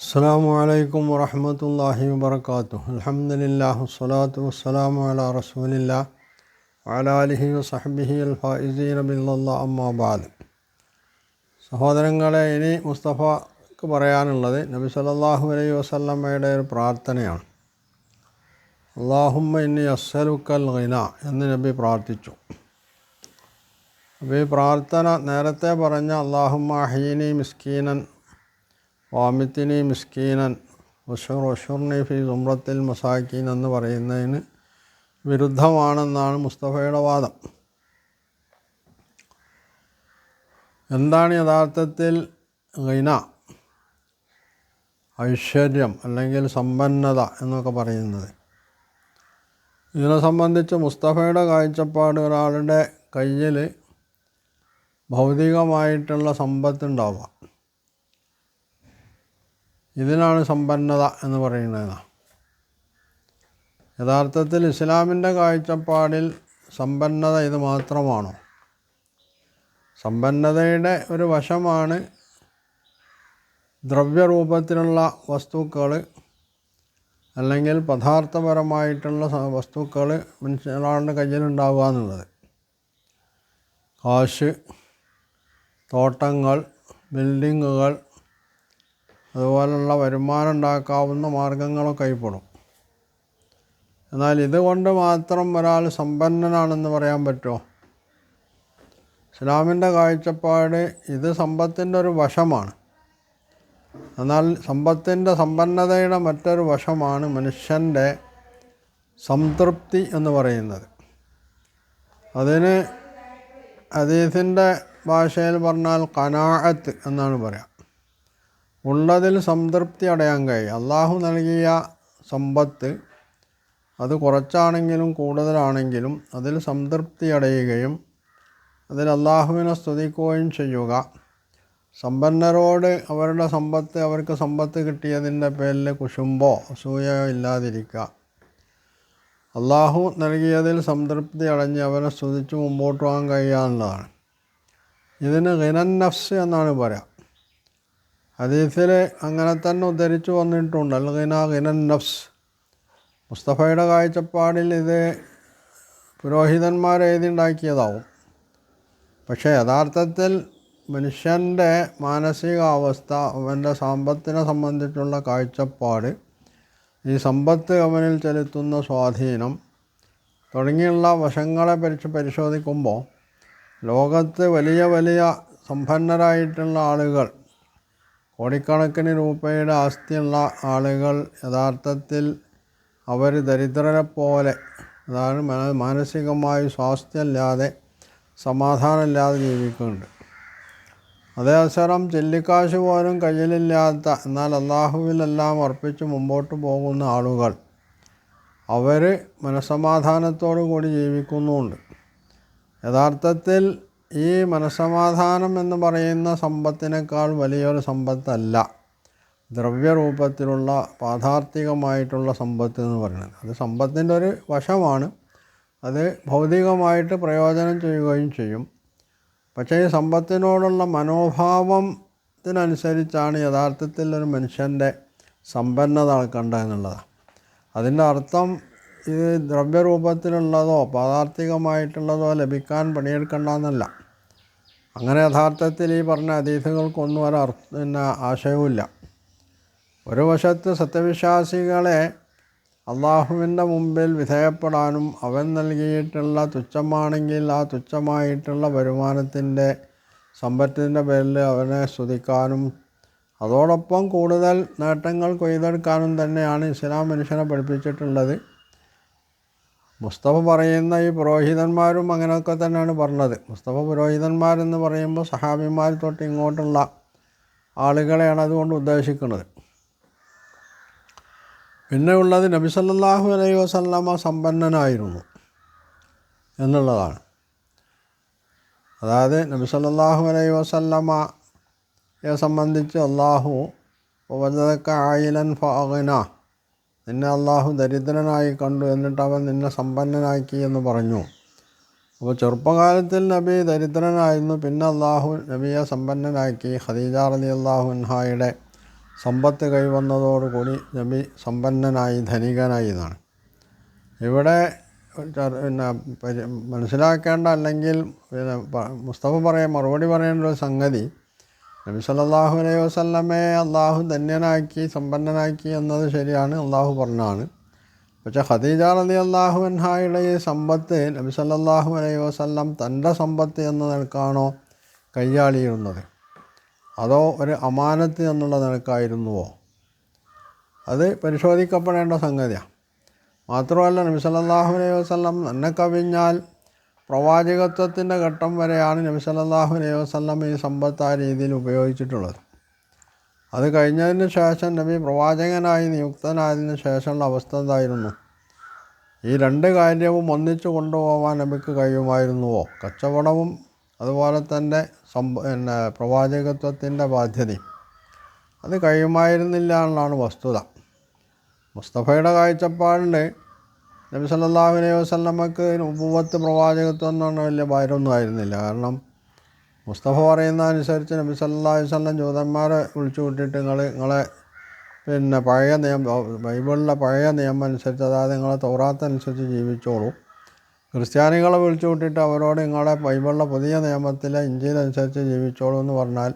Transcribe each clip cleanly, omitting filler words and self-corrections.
അസ്സലാമു അലൈക്കും വറഹ്മത്തുള്ളാഹി വബറകാതുഹു. അൽഹംദുലില്ലാഹി വസ്സലാത്തു വസ്സലാമു അലാ റസൂലില്ലാഹി വഅലാ ആലിഹി വസഹ്ബിഹി അൽ ഫായിസീന ബില്ലാഹി അമ്മാ ബഅദ്. സഹോദരങ്ങളെ, ഇനി മുസ്തഫക്ക് പറയാനുള്ളത് നബി സല്ലല്ലാഹു അലൈഹി വസല്ലമയുടെ ഒരു പ്രാർത്ഥനയാണ്. അല്ലാഹുമ്മ ഇന്നി അസ്അലുക്കൽ ഗിന എന്ന് നബി പ്രാർത്ഥിച്ചു. അപ്പോൾ ഈ പ്രാർത്ഥന നേരത്തെ പറഞ്ഞ അല്ലാഹുമ്മ അഹ്യിനി മിസ്കീനൻ വാമിത്തിനി മിസ്കീനൻ വഷുർനി ഫി സുമ്രത്തിൽ മസാക്കീൻ എന്ന് പറയുന്നതിന് വിരുദ്ധമാണെന്നാണ് മുസ്തഫയുടെ വാദം. എന്താണ് യഥാർത്ഥത്തിൽ ഗിന, ഐശ്വര്യം അല്ലെങ്കിൽ സമ്പന്നത എന്നൊക്കെ പറയുന്നത്? ഇതിനെ സംബന്ധിച്ച് മുസ്തഫയുടെ കാഴ്ചപ്പാട് ഒരാളുടെ കയ്യിൽ ഭൗതികമായിട്ടുള്ള സമ്പത്തുണ്ടാവുക, ഇതിനാണ് സമ്പന്നത എന്ന് പറയുന്നത്. യഥാർത്ഥത്തിൽ ഇസ്ലാമിൻ്റെ കാഴ്ചപ്പാടിൽ സമ്പന്നത ഇത് മാത്രമാണോ? സമ്പന്നതയുടെ ഒരു വശമാണ് ദ്രവ്യരൂപത്തിലുള്ള വസ്തുക്കൾ അല്ലെങ്കിൽ പദാർത്ഥപരമായിട്ടുള്ള വസ്തുക്കൾ ഒരാളുടെ കയ്യിലുണ്ടാവുക എന്നുള്ളത്. കാശ്, തോട്ടങ്ങൾ, ബിൽഡിങ്ങുകൾ, അതുപോലുള്ള വരുമാനം ഉണ്ടാക്കാവുന്ന മാർഗങ്ങളൊക്കെ കൈപ്പെടും. എന്നാൽ ഇതുകൊണ്ട് മാത്രം ഒരാൾ സമ്പന്നനാണെന്ന് പറയാൻ പറ്റുമോ? ഇസ്ലാമിൻ്റെ കാഴ്ചപ്പാട് ഇത് സമ്പത്തിൻ്റെ ഒരു വശമാണ്. എന്നാൽ സമ്പന്നതയുടെ മറ്റൊരു വശമാണ് മനുഷ്യൻ്റെ സംതൃപ്തി എന്ന് പറയുന്നത്. അതിന് ഹദീസിൻ്റെ ഭാഷയിൽ പറഞ്ഞാൽ ഖനാഅത്ത് എന്നാണ് പറയുക. ഉള്ളതിൽ സംതൃപ്തി അടയാൻ കഴിയും. അള്ളാഹു നൽകിയ സമ്പത്ത് അത് കുറച്ചാണെങ്കിലും കൂടുതലാണെങ്കിലും അതിൽ സംതൃപ്തി അടയുകയും അതിൽ അള്ളാഹുവിനെ സ്തുതിക്കുകയും ചെയ്യുക. സമ്പന്നരോട് അവർക്ക് സമ്പത്ത് കിട്ടിയതിൻ്റെ പേരിൽ കുശുമ്പോ അസൂയയോ ഇല്ലാതിരിക്കുക. അള്ളാഹു നൽകിയതിൽ സംതൃപ്തി അടഞ്ഞ് അവരെ സ്തുതിച്ച് മുമ്പോട്ട് പോകാൻ കഴിയുക എന്നുള്ളതാണ്. ഇതിന് ഗിനൻ നഫ്സ് എന്നാണ് പറയുക. ഹദീസിൽ അങ്ങനെ തന്നെ ഉദ്ധരിച്ചു വന്നിട്ടുണ്ട്, അൽ ഗിന ഗിനൻ നഫ്സ്. മുസ്തഫയുടെ കാഴ്ചപ്പാടിൽ ഇത് പുരോഹിതന്മാർ എഴുതിയുണ്ടാക്കിയതാവും. പക്ഷേ യഥാർത്ഥത്തിൽ മനുഷ്യൻ്റെ മാനസികാവസ്ഥ, അവൻ്റെ സമ്പത്തിനെ സംബന്ധിച്ചുള്ള കാഴ്ചപ്പാട്, ഈ സമ്പത്ത് അവനിൽ ചെലുത്തുന്ന സ്വാധീനം തുടങ്ങിയുള്ള വശങ്ങളെ പരിശോധിക്കുമ്പോൾ ലോകത്ത് വലിയ വലിയ സമ്പന്നരായിട്ടുള്ള ആളുകൾ, കോടിക്കണക്കിന് രൂപയുടെ ആസ്തിയുള്ള ആളുകൾ യഥാർത്ഥത്തിൽ അവർ ദരിദ്രരെ പോലെ, അതാണ് മാനസികമായി സ്വാസ്ഥ്യമില്ലാതെ സമാധാനമില്ലാതെ ജീവിക്കുന്നുണ്ട്. അതേ അവസരം ചില്ലിക്കാശ് പോലും കയ്യിലില്ലാത്ത എന്നാൽ അള്ളാഹുവിലെല്ലാം അർപ്പിച്ച് മുമ്പോട്ട് പോകുന്ന ആളുകൾ അവർ മനസ്സമാധാനത്തോടു കൂടി ജീവിക്കുന്നുമുണ്ട്. യഥാർത്ഥത്തിൽ ഈ മനസ്സമാധാനം എന്ന് പറയുന്ന സമ്പത്തിനേക്കാൾ വലിയൊരു സമ്പത്തല്ല ദ്രവ്യരൂപത്തിലുള്ള പാദാർത്ഥികമായിട്ടുള്ള സമ്പത്ത് എന്ന് പറയുന്നത്. അത് സമ്പത്തിൻ്റെ ഒരു വശമാണ്. അത് ഭൗതികമായിട്ട് പ്രയോജനം ചെയ്യുകയും ചെയ്യും. പക്ഷേ ഈ സമ്പത്തിനോടുള്ള മനോഭാവത്തിനനുസരിച്ചാണ് യഥാർത്ഥത്തിൽ ഒരു മനുഷ്യൻ്റെ സമ്പന്നത അളക്കേണ്ടത് എന്നുള്ളതാണ്. അതിൻ്റെ അർത്ഥം ഇത് ദ്രവ്യരൂപത്തിലുള്ളതോ പാദാർത്ഥികമായിട്ടുള്ളതോ ലഭിക്കാൻ പണിയെടുക്കേണ്ടെന്നല്ല. അങ്ങനെ യഥാർത്ഥത്തിൽ ഈ പറഞ്ഞ ഹദീസുകൾക്കൊന്നും ആശയവുമില്ല. ഒരു വശത്ത് സത്യവിശ്വാസികളെ അള്ളാഹുവിൻ്റെ മുമ്പിൽ വിധേയപ്പെടാനും അവൻ നൽകിയിട്ടുള്ള തുച്ഛമാണെങ്കിൽ ആ തുച്ഛമായിട്ടുള്ള വരുമാനത്തിൻ്റെ സമ്പത്തിൻ്റെ പേരിൽ അവനെ സ്തുതിക്കാനും അതോടൊപ്പം കൂടുതൽ നേട്ടങ്ങൾ കൊയ്തെടുക്കാനും തന്നെയാണ് ഇസ്ലാം മനുഷ്യനെ പഠിപ്പിച്ചിട്ടുള്ളത്. മുസ്തഫ പറയുന്ന ഈ പുരോഹിതന്മാരും അങ്ങനെയൊക്കെ തന്നെയാണ് പറഞ്ഞത്. മുസ്തഫ പുരോഹിതന്മാരെന്ന് പറയുമ്പോൾ സഹാബിമാർ തൊട്ട് ഇങ്ങോട്ടുള്ള ആളുകളെയാണ് അതുകൊണ്ട് ഉദ്ദേശിക്കുന്നത്. പിന്നെ ഉള്ളത് നബി സല്ലല്ലാഹു അലൈഹി വസല്ലമ സമ്പന്നനായിരുന്നു എന്നുള്ളതാണ്. അതായത് നബി സല്ലല്ലാഹു അലൈഹി വസല്ലമയെ സംബന്ധിച്ച് അള്ളാഹു വജദക ആയിലൻ ഫഅഗ്ന, നിന്നെ അള്ളാഹു ദരിദ്രനായി കണ്ടു എന്നിട്ട് അവൻ നിന്നെ സമ്പന്നനാക്കി എന്ന് പറഞ്ഞു. അപ്പോൾ ചെറുപ്പകാലത്തിൽ നബി ദരിദ്രനായിരുന്നു, പിന്നെ അള്ളാഹു നബിയെ സമ്പന്നനാക്കി. ഖദീജ റളിയല്ലാഹു അൻഹായുടെ സമ്പത്ത് കൈവന്നതോടുകൂടി നബി സമ്പന്നനായി ധനികനായി എന്നാണ്. ഇവിടെ പിന്നെ മനസ്സിലാക്കേണ്ട, അല്ലെങ്കിൽ പിന്നെ മുസ്തഫ മറുപടി പറയേണ്ട ഒരു സംഗതി, നബി സല്ലല്ലാഹു അലൈഹി വസല്ലമയെ അള്ളാഹു ധന്യനാക്കി സമ്പന്നനാക്കി എന്നത് ശരിയാണ്, അള്ളാഹു പറഞ്ഞാണ്. പക്ഷേ ഖദീജ റളിയല്ലാഹു അൻഹായുടെ ഈ സമ്പത്ത് നബി സല്ലല്ലാഹു അലൈഹി വസല്ലം തൻ്റെ സമ്പത്ത് എന്ന നിലക്കാണോ കൈയാളിയിരുന്നത്, അതോ ഒരു അമാനത്ത് എന്നുള്ള നിലക്കായിരുന്നുവോ? അത് പരിശോധിക്കപ്പെടേണ്ട സംഗതിയാണ്. മാത്രമല്ല നബി സല്ലല്ലാഹു അലൈഹി വസല്ലം തന്നെ കവിഞ്ഞാൽ പ്രവാചകത്വത്തിൻ്റെ ഘട്ടം വരെയാണ് നബി സല്ലല്ലാഹു അലൈഹി വസല്ലം ഈ സമ്പത്ത് ആ രീതിയിൽ ഉപയോഗിച്ചിട്ടുള്ളത്. അത് കഴിഞ്ഞതിന് ശേഷം നബി പ്രവാചകനായി നിയുക്തനായതിന് ശേഷമുള്ള അവസ്ഥ എന്തായിരുന്നു? ഈ രണ്ട് കാര്യവും ഒന്നിച്ചു കൊണ്ടുപോകാൻ നബിക്ക് കഴിയുമായിരുന്നുവോ? കച്ചവടവും അതുപോലെ തന്നെ പിന്നെ പ്രവാചകത്വത്തിൻ്റെ ബാധ്യതയും. അത് കഴിയുമായിരുന്നില്ല എന്നുള്ളതാണ് വസ്തുത. മുസ്തഫയുടെ കാഴ്ചപ്പാടിൽ നബി സല്ലല്ലാഹു അലൈഹി വസല്ലമക്ക് നുബുവത്ത് പ്രവാചകത്വം എന്ന് പറഞ്ഞാൽ വലിയ ഭാരമൊന്നും ആയിരുന്നില്ല. കാരണം മുസ്തഫ പറയുന്ന അനുസരിച്ച് നബി സല്ലല്ലാഹു അലൈഹി വസല്ലം ജൂതന്മാരെ വിളിച്ചു കൂട്ടിയിട്ട് നിങ്ങളെ പിന്നെ പഴയ ബൈബിളിലെ പഴയ നിയമം അനുസരിച്ച്, അതായത് നിങ്ങളെ തൗറാത്ത് അനുസരിച്ച് ജീവിച്ചോളൂ. ക്രിസ്ത്യാനികളെ വിളിച്ചു കൂട്ടിയിട്ട് അവരോട് നിങ്ങളെ ബൈബിളിലെ പുതിയ നിയമത്തിലെ ഇഞ്ചീൽ അനുസരിച്ച് ജീവിച്ചോളൂ എന്ന് പറഞ്ഞാൽ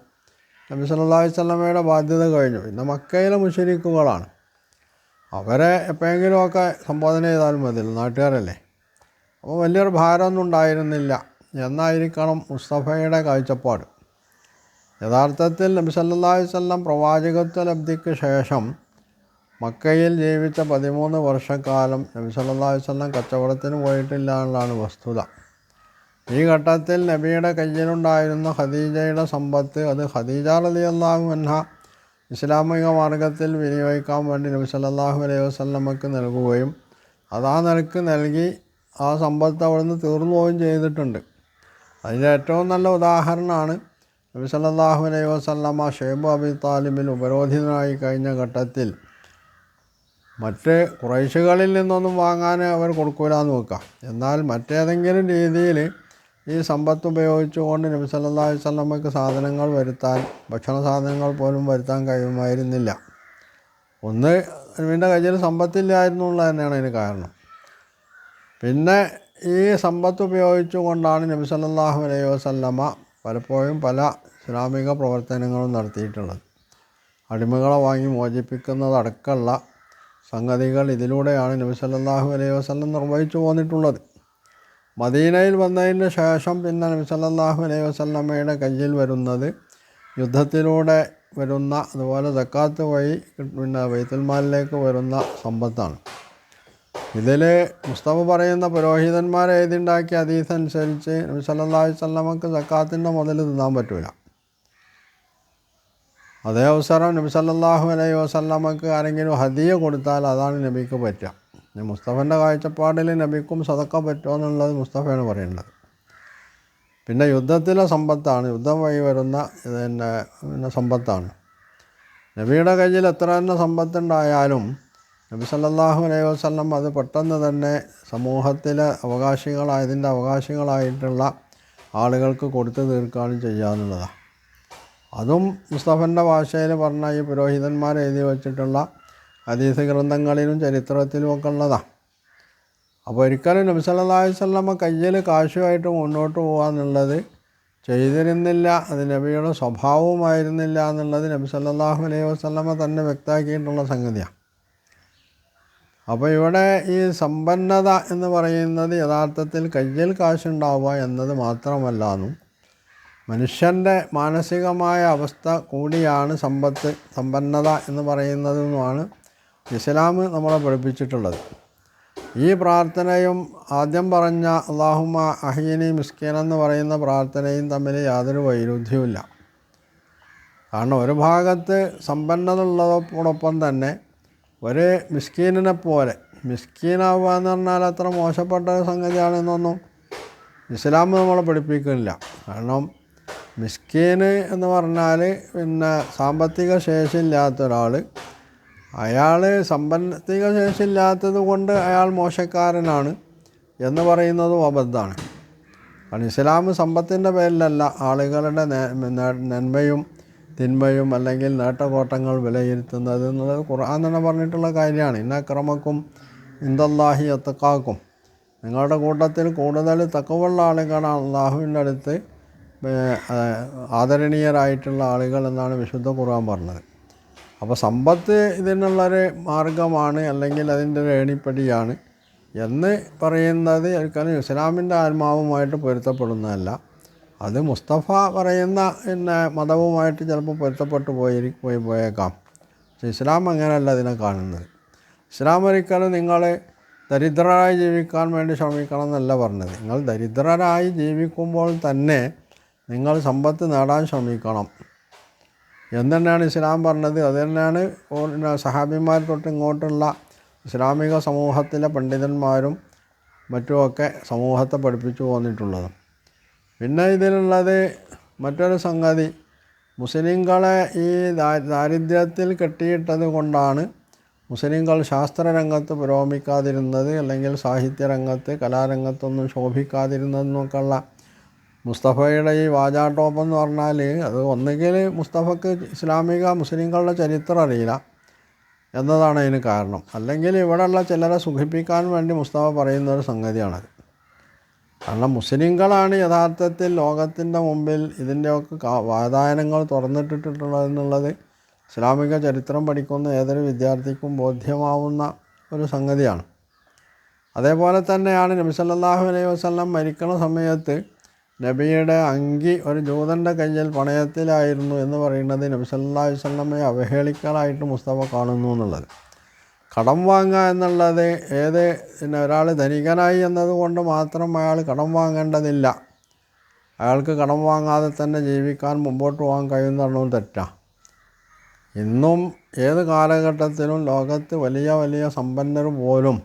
നബി സല്ലല്ലാഹു അലൈഹി വസല്ലമയുടെ ബാധ്യത കഴിഞ്ഞു. പിന്നെ മക്കയിലെ മുശ്രിക്കുകളാണ്, അവരെ എപ്പോഴെങ്കിലുമൊക്കെ സംബോധന ചെയ്താലും മതിയല്ലോ, നാട്ടുകാരല്ലേ. അപ്പോൾ വലിയൊരു ഭാരമൊന്നും ഉണ്ടായിരുന്നില്ല എന്നായിരിക്കണം മുസ്തഫയുടെ കാഴ്ചപ്പാട്. യഥാർത്ഥത്തിൽ നബി സല്ലല്ലാഹു അലൈഹി വസല്ലം പ്രവാചകത്വ ലബ്ധിക്ക് ശേഷം മക്കയിൽ ജീവിച്ച 13 വർഷക്കാലം നബി സല്ലല്ലാഹു അലൈഹി വസല്ലം കച്ചവടത്തിന് പോയിട്ടില്ല എന്നുള്ളതാണ് വസ്തുത. ഈ ഘട്ടത്തിൽ നബിയുടെ കയ്യിലുണ്ടായിരുന്ന ഖദീജയുടെ സമ്പത്ത്, അത് ഖദീജ റളിയല്ലാഹു അൻഹ ഇസ്ലാമിക മാർഗത്തിൽ വിനിയോഗിക്കാൻ വേണ്ടി നബി സല്ലല്ലാഹു അലൈഹി വസല്ലമക്ക് നൽകുകയും അതാ നിലക്ക് നൽകി ആ സമ്പത്ത് അവിടുന്ന് തീർന്നു പോവുകയും ചെയ്തിട്ടുണ്ട്. അതിൻ്റെ ഏറ്റവും നല്ല ഉദാഹരണമാണ് നബി സല്ലല്ലാഹു അലൈഹി വസല്ലമ ഷൈബ് അബി താലിബിൽ ഉപരോധിതനായി കഴിഞ്ഞ ഘട്ടത്തിൽ മറ്റ് ഖുറൈശുകളിൽ നിന്നൊന്നും വാങ്ങാൻ അവർ കൊടുക്കൂലെന്ന് വെക്കാം. എന്നാൽ മറ്റേതെങ്കിലും രീതിയിൽ ഈ സമ്പത്ത് ഉപയോഗിച്ചുകൊണ്ട് നബി സല്ലല്ലാഹു അലൈഹി വസല്ലമക്ക് സാധനങ്ങൾ വരുത്താൻ, ഭക്ഷണ സാധനങ്ങൾ പോലും വരുത്താൻ കഴിയുമായിരുന്നില്ല. ഒന്ന്, നബിൻ്റെ കയ്യിൽ സമ്പത്തില്ലായിരുന്നു എന്നുള്ളത് തന്നെയാണ് അതിന് കാരണം. പിന്നെ ഈ സമ്പത്ത് ഉപയോഗിച്ചുകൊണ്ടാണ് നബി സല്ലല്ലാഹു അലൈഹി വസല്ലമ പലപ്പോഴും പല ഇസ്ലാമിക പ്രവർത്തനങ്ങളും നടത്തിയിട്ടുള്ളത്. അടിമകളെ വാങ്ങി മോചിപ്പിക്കുന്നതടക്കമുള്ള സംഗതികൾ ഇതിലൂടെയാണ് നബി സല്ലല്ലാഹു അലൈഹി വസല്ലം നിർവഹിച്ചു പോന്നിട്ടുള്ളത്. മദീനയിൽ വന്നതിന് ശേഷം പിന്നെ നബി സല്ലല്ലാഹു അലൈഹി വസല്ലമയുടെ കയ്യിൽ വരുന്നത് യുദ്ധത്തിലൂടെ വരുന്ന, അതുപോലെ സക്കാത്ത് വഴി പിന്നെ ബൈത്തുൽ മാലിലേക്ക് വരുന്ന സമ്പത്താണ്. ഇതിൽ മുസ്തഫ പറയുന്ന പുരോഹിതന്മാർ എഴുതിണ്ടാക്കിയ ഹദീസ് അനുസരിച്ച് നബി സല്ലല്ലാഹു അലൈഹി വസല്ലമക്ക് സക്കാത്തിൻ്റെ മുതൽ തിന്നാൻ പറ്റില്ല. അതേ അവസരം നബി സല്ലല്ലാഹു അലൈഹി വസല്ലമക്ക് ആരെങ്കിലും ഹദിയ കൊടുത്താൽ അതാണ് നബിക്ക് പറ്റുക. മുസ്തഫൻ്റെ കാഴ്ചപ്പാടിൽ നബിക്കും സദക്ക പറ്റുമോ എന്നുള്ളത് മുസ്തഫയാണ് പറയേണ്ടത്. പിന്നെ യുദ്ധത്തിലെ സമ്പത്താണ്, യുദ്ധം വഴി വരുന്ന പിന്നെ സമ്പത്താണ്. നബിയുടെ കയ്യിൽ എത്ര തന്നെ സമ്പത്തുണ്ടായാലും നബി സല്ലല്ലാഹു അലൈഹി വസല്ലം അത് പെട്ടെന്ന് തന്നെ സമൂഹത്തിലെ ഇതിൻ്റെ അവകാശികളായിട്ടുള്ള ആളുകൾക്ക് കൊടുത്തു തീർക്കുകയാണ് ചെയ്യാന്നുള്ളതാണ്. അതും മുസ്തഫൻ്റെ ഭാഷയിൽ പറഞ്ഞ ഈ പുരോഹിതന്മാർ എഴുതി വച്ചിട്ടുള്ള ഹദീസ് ഗ്രന്ഥങ്ങളിലും ചരിത്രത്തിലുമൊക്കെ ഉള്ളതാണ്. അപ്പോൾ ഒരിക്കലും നബി സല്ലല്ലാഹു അലൈഹി വസല്ലമ കയ്യിൽ കാശുമായിട്ട് മുന്നോട്ട് പോകാന്നുള്ളത് ചെയ്തിരുന്നില്ല. അത് നബിയുടെ സ്വഭാവമായിരുന്നില്ല എന്നുള്ളത് നബി സല്ലല്ലാഹു അലൈഹി വസല്ലമ തന്നെ വ്യക്തമാക്കിയിട്ടുള്ള സംഗതിയാണ്. അപ്പോൾ ഇവിടെ ഈ സമ്പന്നത എന്ന് പറയുന്നത് യഥാർത്ഥത്തിൽ കയ്യിൽ കാശുണ്ടാവുക എന്നത് മാത്രമല്ലാന്നും മനുഷ്യൻ്റെ മാനസികമായ അവസ്ഥ കൂടിയാണ് സമ്പന്നത എന്ന് പറയുന്നതെന്നുമാണ് ഇസ്ലാം നമ്മളെ പഠിപ്പിച്ചിട്ടുള്ളത്. ഈ പ്രാർത്ഥനയും ആദ്യം പറഞ്ഞ അല്ലാഹുമ്മ അഹ്യിനി മിസ്കീൻ എന്ന് പറയുന്ന പ്രാർത്ഥനയും തമ്മിൽ യാതൊരു വൈരുദ്ധ്യവുമില്ല. കാരണം ഒരു ഭാഗത്ത് സമ്പന്നത ഉള്ളതോടൊപ്പം തന്നെ ഒരു മിസ്കീനിനെ പോലെ, മിസ്കീനാവുക എന്ന് പറഞ്ഞാൽ അത്ര മോശപ്പെട്ട സംഗതിയാണെന്നൊന്നും ഇസ്ലാം നമ്മളെ പഠിപ്പിക്കുന്നില്ല. കാരണം മിസ്കീൻ എന്ന് പറഞ്ഞാൽ പിന്നെ സാമ്പത്തിക ശേഷി ഇല്ലാത്ത ഒരാൾ, അയാൾ സാമ്പത്തിക ശേഷി ഇല്ലാത്തത് കൊണ്ട് അയാൾ മോശക്കാരനാണ് എന്ന് പറയുന്നതും അബദ്ധമാണ്. കാരണം ഇസ്ലാം സമ്പത്തിൻ്റെ പേരിലല്ല ആളുകളുടെ നന്മയും തിന്മയും അല്ലെങ്കിൽ നേട്ടകോട്ടങ്ങൾ വിലയിരുത്തുന്നത് എന്നുള്ളത് ഖുർആൻ തന്നെ പറഞ്ഞിട്ടുള്ള കാര്യമാണ്. ഇന്ന അക്രമക്കും ഇൻദല്ലാഹി അത്തഖാക്കും, നിങ്ങളുടെ കൂട്ടത്തിൽ കൂടുതൽ തഖ്വയുള്ള ആളുകളാണ് അള്ളാഹുവിൻ്റെ അടുത്ത് ആദരണീയരായിട്ടുള്ള ആളുകൾ എന്നാണ് വിശുദ്ധ ഖുർആൻ പറഞ്ഞത്. അപ്പോൾ സമ്പത്ത് ഇതിനുള്ളൊരു മാർഗമാണ് അല്ലെങ്കിൽ അതിൻ്റെ ഒരു ഏണിപ്പടിയാണ് എന്ന് പറയുന്നത് ഒരിക്കലും ഇസ്ലാമിൻ്റെ ആത്മാവുമായിട്ട് പൊരുത്തപ്പെടുന്നതല്ല. അത് മുസ്തഫ പറയുന്ന മതവുമായിട്ട് ചിലപ്പോൾ പൊരുത്തപ്പെട്ടു പോയേക്കാം. പക്ഷേ ഇസ്ലാം അങ്ങനെയല്ല ഇതിനെ കാണുന്നത്. ഇസ്ലാം ഒരിക്കലും നിങ്ങൾ ദരിദ്രരായി ജീവിക്കാൻ വേണ്ടി ശ്രമിക്കണം എന്നല്ല പറഞ്ഞത്. നിങ്ങൾ ദരിദ്രരായി ജീവിക്കുമ്പോൾ തന്നെ നിങ്ങൾ സമ്പത്ത് നേടാൻ ശ്രമിക്കണം എന്ന് തന്നെയാണ് ഇസ്ലാം പറഞ്ഞത്. അത് തന്നെയാണ് സഹാബിമാർ തൊട്ട് ഇങ്ങോട്ടുള്ള ഇസ്ലാമിക സമൂഹത്തിലെ പണ്ഡിതന്മാരും മറ്റുമൊക്കെ സമൂഹത്തെ പഠിപ്പിച്ചു പോന്നിട്ടുള്ളത്. പിന്നെ ഇതിലുള്ളത് മറ്റൊരു സംഗതി, മുസ്ലിങ്ങളെ ഈ ദാരിദ്ര്യത്തിൽ കെട്ടിയിട്ടത് കൊണ്ടാണ് മുസ്ലിങ്ങൾ ശാസ്ത്രരംഗത്ത് പുരോഗമിക്കാതിരുന്നത്, അല്ലെങ്കിൽ സാഹിത്യരംഗത്ത് കലാരംഗത്തൊന്നും ശോഭിക്കാതിരുന്നതെന്നൊക്കെയുള്ള മുസ്തഫയുടെ ഈ വാചാട്ടോപ്പം എന്ന് പറഞ്ഞാൽ അത് ഒന്നുകിൽ മുസ്തഫക്ക് ഇസ്ലാമിക മുസ്ലിങ്ങളുടെ ചരിത്രം അറിയില്ല എന്നതാണ് അതിന് കാരണം, അല്ലെങ്കിൽ ഇവിടെയുള്ള ചിലരെ സുഖിപ്പിക്കാൻ വേണ്ടി മുസ്തഫ പറയുന്നൊരു സംഗതിയാണത്. കാരണം മുസ്ലിങ്ങളാണ് യഥാർത്ഥത്തിൽ ലോകത്തിൻ്റെ മുമ്പിൽ ഇതിൻ്റെയൊക്കെ വാതായനങ്ങൾ തുറന്നിട്ടിട്ടുള്ളതെന്നുള്ളത് ഇസ്ലാമിക ചരിത്രം പഠിക്കുന്ന ഏതൊരു വിദ്യാർത്ഥിക്കും ബോധ്യമാവുന്ന ഒരു സംഗതിയാണ്. അതേപോലെ തന്നെയാണ് നബി സല്ലല്ലാഹു അലൈഹി വസല്ലം മരിക്കുന്ന സമയത്ത് നബിയുടെ അങ്കി ഒരു ജൂതൻ്റെ കയ്യിൽ പണയത്തിലായിരുന്നു എന്ന് പറയുന്നത് നബി സല്ലല്ലാഹു അലൈഹി വസല്ലമയെ അവഹേളിക്കലായിട്ട് മുസ്തഫ കാണുന്നു എന്നുള്ളത്. കടം വാങ്ങുക എന്നുള്ളത് ഒരാൾ ധനികനായി എന്നതുകൊണ്ട് മാത്രം അയാൾ കടം വാങ്ങേണ്ടതില്ല. അയാൾക്ക് കടം വാങ്ങാതെ തന്നെ ജീവിക്കാൻ മുമ്പോട്ട് പോകാൻ കഴിയുന്നതാണ് തെറ്റാണ്. ഇന്നും ഏത് കാലഘട്ടത്തിലും ലോകത്ത് വലിയ വലിയ സമ്പന്നർ പോലും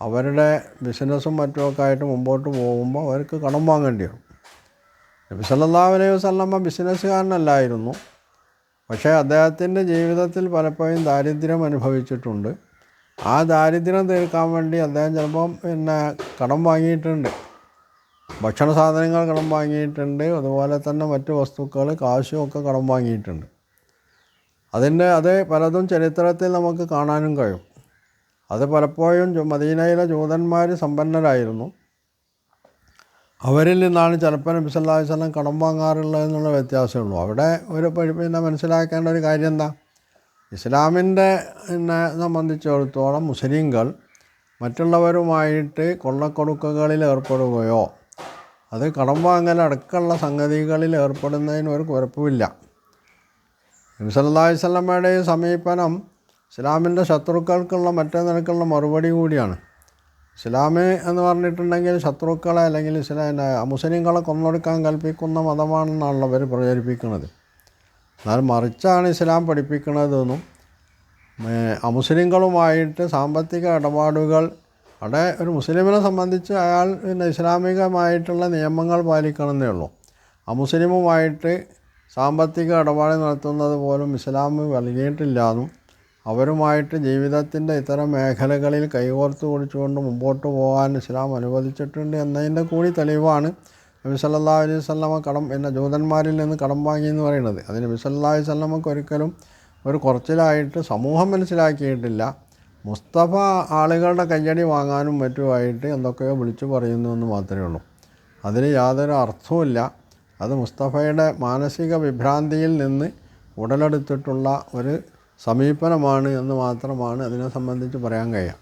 അവരുടെ ബിസിനസ്സും മറ്റുമൊക്കെ ആയിട്ട് മുമ്പോട്ട് പോകുമ്പോൾ അവർക്ക് കടം വാങ്ങേണ്ടി വരും. നബി സല്ലല്ലാഹു അലൈഹി വസല്ലമ ബിസിനസ്സുകാരനല്ലായിരുന്നു, പക്ഷേ അദ്ദേഹത്തിൻ്റെ ജീവിതത്തിൽ പലപ്പോഴും ദാരിദ്ര്യം അനുഭവിച്ചിട്ടുണ്ട്. ആ ദാരിദ്ര്യം തീർക്കാൻ വേണ്ടി അദ്ദേഹം ചിലപ്പം കടം വാങ്ങിയിട്ടുണ്ട്. ഭക്ഷണ സാധനങ്ങൾ കടം വാങ്ങിയിട്ടുണ്ട്, അതുപോലെ തന്നെ മറ്റ് വസ്തുക്കൾ കാശും ഒക്കെ കടം വാങ്ങിയിട്ടുണ്ട്. അത് പലതും ചരിത്രത്തിൽ നമുക്ക് കാണാനും കഴിയും. അത് പലപ്പോഴും മദീനയിലെ ജൂതന്മാർ സമ്പന്നരായിരുന്നു. അവരിൽ നിന്നാണ് ചിലപ്പോൾ നബി സല്ലല്ലാഹു അലൈഹി വസല്ലം കടം വാങ്ങാറുള്ളത് എന്നുള്ള വ്യത്യാസമേ ഉള്ളൂ. അവിടെ മനസ്സിലാക്കേണ്ട ഒരു കാര്യം എന്താ, ഇസ്ലാമിൻ്റെ സംബന്ധിച്ചിടത്തോളം മുസ്ലിങ്ങൾ മറ്റുള്ളവരുമായിട്ട് കൊള്ളക്കൊടുക്കകളിൽ ഏർപ്പെടുകയോ അത് കടം വാങ്ങലടക്കമുള്ള സംഗതികളിൽ ഏർപ്പെടുന്നതിന് ഒരു കുഴപ്പമില്ല. നബി സല്ലല്ലാഹു അലൈഹി വസല്ലമയുടെ സമീപനം ഇസ്ലാമിൻ്റെ ശത്രുക്കൾക്കുള്ള മറ്റേ നിലക്കുള്ള മറുപടി കൂടിയാണ്. ഇസ്ലാം എന്ന് പറഞ്ഞിട്ടുണ്ടെങ്കിൽ ശത്രുക്കളെ അല്ലെങ്കിൽ മുസ്ലിങ്ങളെ കൊന്നൊടുക്കാൻ കൽപ്പിക്കുന്ന മതമാണെന്നാണല്ലോ അവർ പ്രചരിപ്പിക്കുന്നത്. എന്നാൽ മറിച്ചാണ് ഇസ്ലാം പഠിപ്പിക്കുന്നതെന്നും അമുസ്ലിങ്ങളുമായിട്ട് സാമ്പത്തിക ഇടപാടുകൾ അവിടെ ഒരു മുസ്ലിമിനെ സംബന്ധിച്ച് അയാൾ ഇസ്ലാമികമായിട്ടുള്ള നിയമങ്ങൾ പാലിക്കണമെന്നേ ഉള്ളൂ. അമുസ്ലിമുമായിട്ട് സാമ്പത്തിക ഇടപാട് നടത്തുന്നത് പോലും ഇസ്ലാം നൽകിയിട്ടില്ലാന്നും അവരുമായിട്ട് ജീവിതത്തിൻ്റെ ഇത്തരം മേഖലകളിൽ കൈകോർത്ത് കുടിച്ചുകൊണ്ട് മുമ്പോട്ട് പോകാൻ ഇസ്ലാം അനുവദിച്ചിട്ടുണ്ട് എന്നതിൻ്റെ കൂടി തെളിവാണ് നബി സല്ലല്ലാഹു അലൈഹി വസല്ലമ ജൂതന്മാരിൽ നിന്ന് കടം വാങ്ങി എന്ന് പറയുന്നത്. അത് നബി സല്ലല്ലാഹു അലൈഹി വസല്ലമക്ക് ഒരിക്കലും ഒരു കുറച്ചിലായിട്ട് സമൂഹം മനസ്സിലാക്കിയിട്ടില്ല. മുസ്തഫ ആളുകളുടെ കയ്യടി വാങ്ങാനും മറ്റുമായിട്ട് എന്തൊക്കെയോ വിളിച്ചു പറയുന്നു എന്ന് മാത്രമേ ഉള്ളൂ. അതിന് യാതൊരു അർത്ഥവുമില്ല. അത് മുസ്തഫയുടെ മാനസിക വിഭ്രാന്തിയിൽ നിന്ന് ഉടലെടുത്തിട്ടുള്ള ഒരു സമീപനമാണ് എന്ന് മാത്രമാണ് അതിനെ സംബന്ധിച്ച് പറയാൻ കഴിയുക.